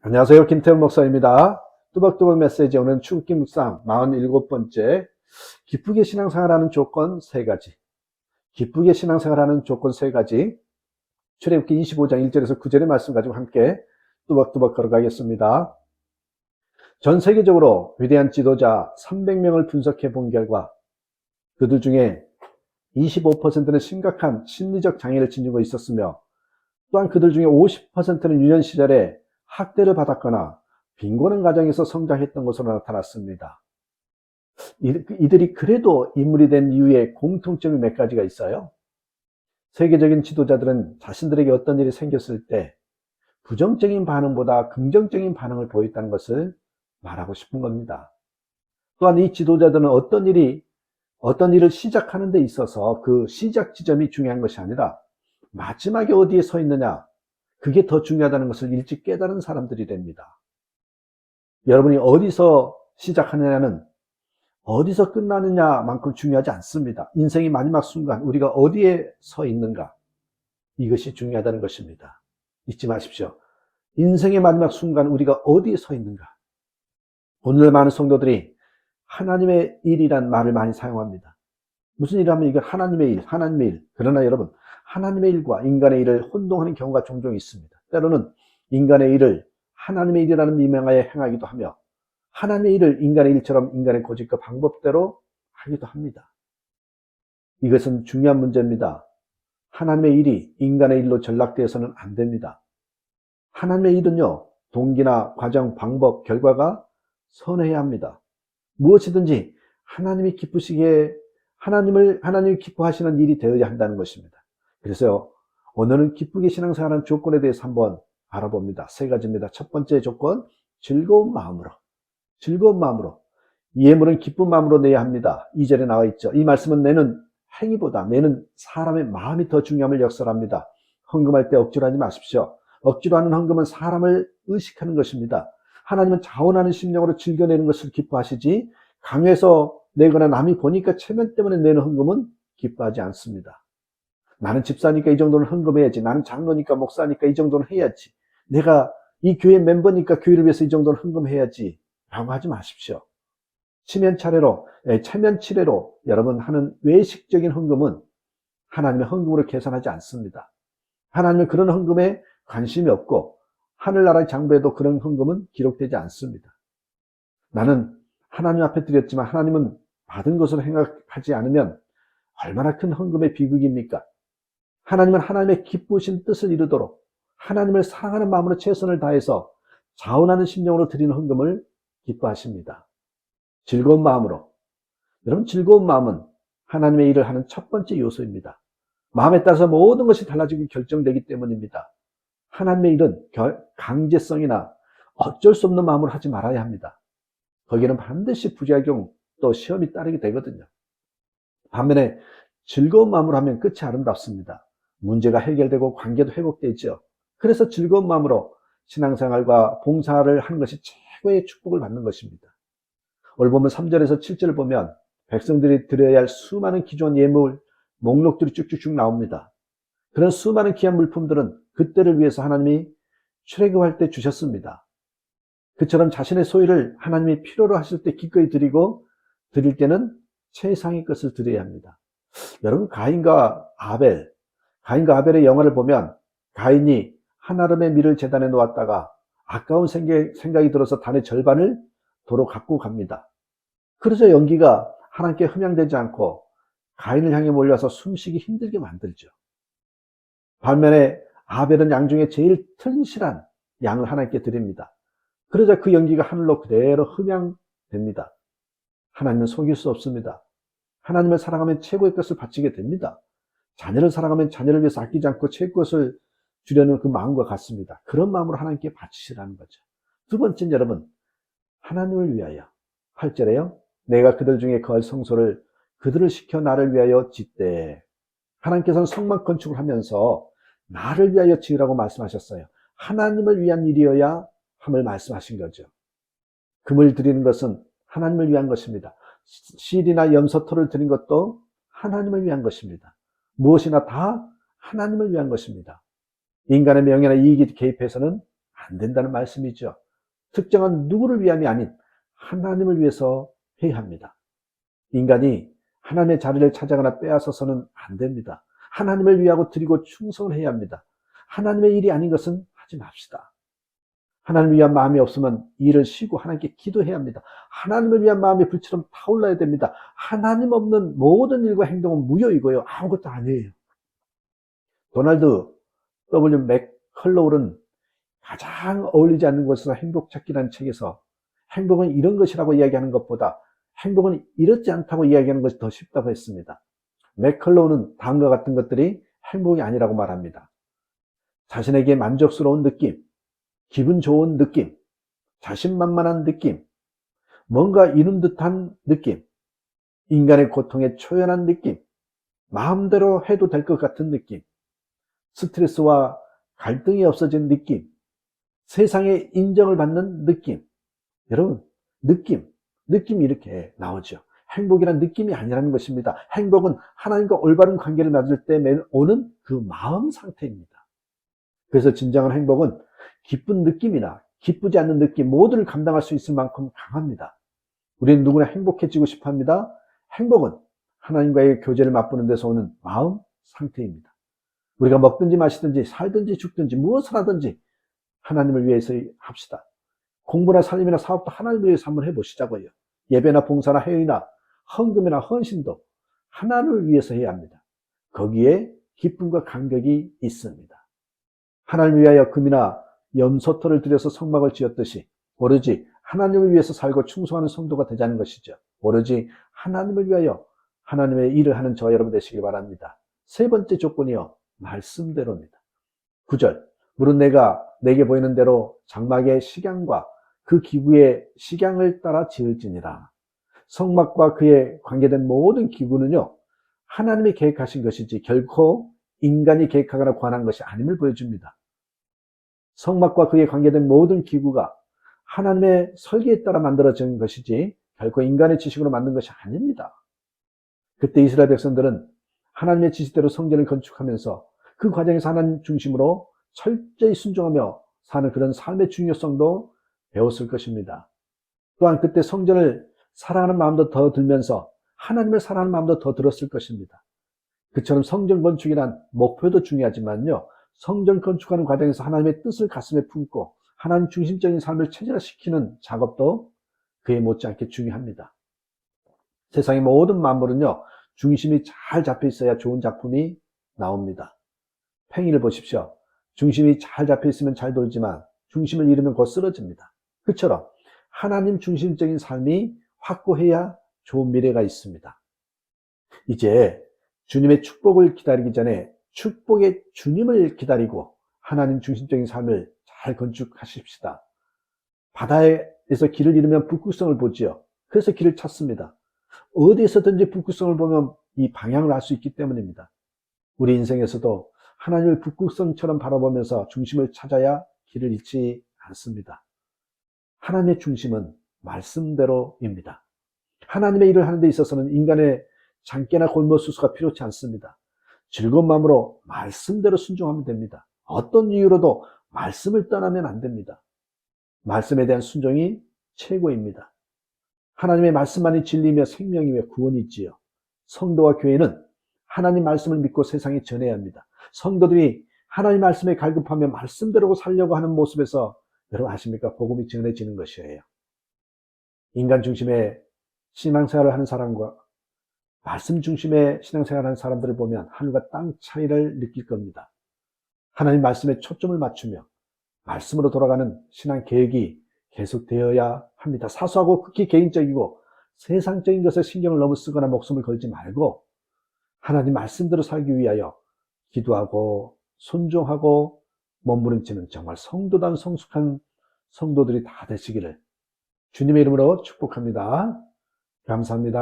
안녕하세요. 김태훈 목사입니다. 뚜벅뚜벅 메시지. 오늘은 출애굽기 묵상 47번째. 기쁘게 신앙생활하는 조건 3가지. 기쁘게 신앙생활하는 조건 3가지. 출애굽기 25장 1절에서 9절의 말씀 가지고 함께 뚜벅뚜벅 걸어가겠습니다. 전 세계적으로 위대한 지도자 300명을 분석해 본 결과 그들 중에 25%는 심각한 심리적 장애를 지니고 있었으며, 또한 그들 중에 50%는 유년 시절에 학대를 받았거나 빈곤한 가정에서 성장했던 것으로 나타났습니다. 이들이 그래도 인물이 된 이유에 공통점이 몇 가지가 있어요. 세계적인 지도자들은 자신들에게 어떤 일이 생겼을 때 부정적인 반응보다 긍정적인 반응을 보였다는 것을 말하고 싶은 겁니다. 또한 이 지도자들은 어떤 일을 시작하는 데 있어서 그 시작 지점이 중요한 것이 아니라 마지막에 어디에 서 있느냐, 그게 더 중요하다는 것을 일찍 깨달은 사람들이 됩니다. 여러분이 어디서 시작하느냐는 어디서 끝나느냐만큼 중요하지 않습니다. 인생의 마지막 순간 우리가 어디에 서 있는가, 이것이 중요하다는 것입니다. 잊지 마십시오. 인생의 마지막 순간 우리가 어디에 서 있는가. 오늘 많은 성도들이 하나님의 일이란 말을 많이 사용합니다. 무슨 일을 하면 이건 하나님의 일, 하나님의 일. 그러나 여러분, 하나님의 일과 인간의 일을 혼동하는 경우가 종종 있습니다. 때로는 인간의 일을 하나님의 일이라는 미명하에 행하기도 하며, 하나님의 일을 인간의 일처럼 인간의 고집과 방법대로 하기도 합니다. 이것은 중요한 문제입니다. 하나님의 일이 인간의 일로 전락되어서는 안 됩니다. 하나님의 일은요, 동기나 과정, 방법, 결과가 선해야 합니다. 무엇이든지 하나님이 기뻐하시는 일이 되어야 한다는 것입니다. 그래서 오늘은 기쁘게 신앙생활하는 조건에 대해서 한번 알아봅니다. 3가지입니다. 첫 번째 조건, 즐거운 마음으로. 즐거운 마음으로. 예물은 기쁜 마음으로 내야 합니다. 2절에 나와 있죠. 이 말씀은 내는 행위보다 내는 사람의 마음이 더 중요함을 역설합니다. 헌금할 때 억지로 하지 마십시오. 억지로 하는 헌금은 사람을 의식하는 것입니다. 하나님은 자원하는 심령으로 즐겨내는 것을 기뻐하시지, 강요해서 내거나 남이 보니까 체면 때문에 내는 헌금은 기뻐하지 않습니다. 나는 집사니까 이 정도는 헌금해야지. 나는 장로니까 목사니까 이 정도는 해야지. 내가 이 교회 멤버니까 교회를 위해서 이 정도는 헌금해야지. 라고 하지 마십시오. 체면 치레로 여러분 하는 외식적인 헌금은 하나님의 헌금으로 계산하지 않습니다. 하나님은 그런 헌금에 관심이 없고, 하늘나라의 장부에도 그런 헌금은 기록되지 않습니다. 나는 하나님 앞에 드렸지만 하나님은 받은 것으로 생각하지 않으면 얼마나 큰 헌금의 비극입니까? 하나님은 하나님의 기쁘신 뜻을 이루도록 하나님을 사랑하는 마음으로 최선을 다해서 자원하는 심령으로 드리는 헌금을 기뻐하십니다. 즐거운 마음으로. 여러분, 즐거운 마음은 하나님의 일을 하는 첫 번째 요소입니다. 마음에 따라서 모든 것이 달라지고 결정되기 때문입니다. 하나님의 일은 강제성이나 어쩔 수 없는 마음으로 하지 말아야 합니다. 거기에는 반드시 부작용, 또 시험이 따르게 되거든요. 반면에 즐거운 마음으로 하면 끝이 아름답습니다. 문제가 해결되고 관계도 회복되죠. 그래서 즐거운 마음으로 신앙생활과 봉사를 하는 것이 최고의 축복을 받는 것입니다. 오늘 보면 3절에서 7절을 보면 백성들이 드려야 할 수많은 기존 예물 목록들이 쭉쭉쭉 나옵니다. 그런 수많은 귀한 물품들은 그때를 위해서 하나님이 출애굽할 때 주셨습니다. 그처럼 자신의 소유를 하나님이 필요로 하실 때 기꺼이 드리고, 드릴 때는 최상의 것을 드려야 합니다. 여러분, 가인과 아벨의 영화를 보면 가인이 한아름의 밀을 제단에 놓았다가 아까운 생각이 들어서 단의 절반을 도로 갖고 갑니다. 그래서 연기가 하나님께 흠양되지 않고 가인을 향해 몰려서 숨쉬기 힘들게 만들죠. 반면에 아벨은 양 중에 제일 튼실한 양을 하나님께 드립니다. 그러자 그 연기가 하늘로 그대로 흠양됩니다. 하나님은 속일 수 없습니다. 하나님을 사랑하면 최고의 것을 바치게 됩니다. 자녀를 사랑하면 자녀를 위해서 아끼지 않고 최고의 것을 주려는 그 마음과 같습니다. 그런 마음으로 하나님께 바치시라는 거죠. 두 번째는 여러분, 하나님을 위하여. 8절에요. 내가 그들 중에 거할 성소를 그들을 시켜 나를 위하여 짓되. 하나님께서는 성막 건축을 하면서 나를 위하여 지으라고 말씀하셨어요. 하나님을 위한 일이어야 함을 말씀하신 거죠. 금을 드리는 것은 하나님을 위한 것입니다. 실이나 염소토를 드린 것도 하나님을 위한 것입니다. 무엇이나 다 하나님을 위한 것입니다. 인간의 명예나 이익이 개입해서는 안 된다는 말씀이죠. 특정한 누구를 위함이 아닌 하나님을 위해서 해야 합니다. 인간이 하나님의 자리를 찾아가나 빼앗아서는 안 됩니다. 하나님을 위하고 드리고 충성을 해야 합니다. 하나님의 일이 아닌 것은 하지 맙시다. 하나님을 위한 마음이 없으면 일을 쉬고 하나님께 기도해야 합니다. 하나님을 위한 마음이 불처럼 타올라야 됩니다. 하나님 없는 모든 일과 행동은 무효이고요. 아무것도 아니에요. 도널드 W. 맥컬로울은 가장 어울리지 않는 것에서 행복 찾기라는 책에서 행복은 이런 것이라고 이야기하는 것보다 행복은 이렇지 않다고 이야기하는 것이 더 쉽다고 했습니다. 맥컬로우는 다음과 같은 것들이 행복이 아니라고 말합니다. 자신에게 만족스러운 느낌, 기분 좋은 느낌, 자신만만한 느낌, 뭔가 이룬 듯한 느낌, 인간의 고통에 초연한 느낌, 마음대로 해도 될 것 같은 느낌, 스트레스와 갈등이 없어진 느낌, 세상의 인정을 받는 느낌. 여러분, 느낌 이렇게 나오죠. 행복이란 느낌이 아니라는 것입니다. 행복은 하나님과 올바른 관계를 맺을 때 오는 그 마음 상태입니다. 그래서 진정한 행복은 기쁜 느낌이나 기쁘지 않는 느낌 모두를 감당할 수 있을 만큼 강합니다. 우리는 누구나 행복해지고 싶어 합니다. 행복은 하나님과의 교제를 맛보는 데서 오는 마음 상태입니다. 우리가 먹든지 마시든지 살든지 죽든지 무엇을 하든지 하나님을 위해서 합시다. 공부나 살림이나 사업도 하나님을 위해서 한번 해보시자고요. 예배나 봉사나 회의나 헌금이나 헌신도 하나님을 위해서 해야 합니다. 거기에 기쁨과 감격이 있습니다. 하나님을 위하여 금이나 염소털을 들여서 성막을 지었듯이 오로지 하나님을 위해서 살고 충성하는 성도가 되자는 것이죠. 오로지 하나님을 위하여 하나님의 일을 하는 저와 여러분 되시길 바랍니다. 세 번째 조건이요, 말씀대로입니다. 9절, 물은 내게 보이는 대로 장막의 식양과 그 기구의 식양을 따라 지을지니라. 성막과 그에 관계된 모든 기구는요, 하나님이 계획하신 것이지 결코 인간이 계획하거나 관한 것이 아님을 보여줍니다. 성막과 그에 관계된 모든 기구가 하나님의 설계에 따라 만들어진 것이지 결코 인간의 지식으로 만든 것이 아닙니다. 그때 이스라엘 백성들은 하나님의 지시대로 성전을 건축하면서 그 과정에서 하나님 중심으로 철저히 순종하며 사는 그런 삶의 중요성도 배웠을 것입니다. 또한 그때 성전을 사랑하는 마음도 더 들면서 하나님을 사랑하는 마음도 더 들었을 것입니다. 그처럼 성전 건축이란 목표도 중요하지만요, 성전 건축하는 과정에서 하나님의 뜻을 가슴에 품고 하나님 중심적인 삶을 체질화시키는 작업도 그에 못지않게 중요합니다. 세상의 모든 만물은요, 중심이 잘 잡혀 있어야 좋은 작품이 나옵니다. 팽이를 보십시오. 중심이 잘 잡혀 있으면 잘 돌지만 중심을 잃으면 곧 쓰러집니다. 그처럼 하나님 중심적인 삶이 확고해야 좋은 미래가 있습니다. 이제 주님의 축복을 기다리기 전에 축복의 주님을 기다리고 하나님 중심적인 삶을 잘 건축하십시다. 바다에서 길을 잃으면 북극성을 보지요. 그래서 길을 찾습니다. 어디에서든지 북극성을 보면 이 방향을 알 수 있기 때문입니다. 우리 인생에서도 하나님을 북극성처럼 바라보면서 중심을 찾아야 길을 잃지 않습니다. 하나님의 중심은 말씀대로입니다. 하나님의 일을 하는 데 있어서는 인간의 장깨나 골머수수가 필요치 않습니다. 즐거운 마음으로 말씀대로 순종하면 됩니다. 어떤 이유로도 말씀을 떠나면 안 됩니다. 말씀에 대한 순종이 최고입니다. 하나님의 말씀만이 진리이며 생명이며 구원이 있지요. 성도와 교회는 하나님 말씀을 믿고 세상에 전해야 합니다. 성도들이 하나님 말씀에 갈급하며 말씀대로 살려고 하는 모습에서 여러분 아십니까? 복음이 전해지는 것이에요. 인간 중심의 신앙생활을 하는 사람과 말씀 중심의 신앙생활을 하는 사람들을 보면 하늘과 땅 차이를 느낄 겁니다. 하나님 말씀에 초점을 맞추며 말씀으로 돌아가는 신앙 계획이 계속되어야 합니다. 사소하고 극히 개인적이고 세상적인 것에 신경을 너무 쓰거나 목숨을 걸지 말고 하나님 말씀대로 살기 위하여 기도하고 순종하고 몸부림치는 정말 성도다운 성숙한 성도들이 다 되시기를 주님의 이름으로 축복합니다. 감사합니다.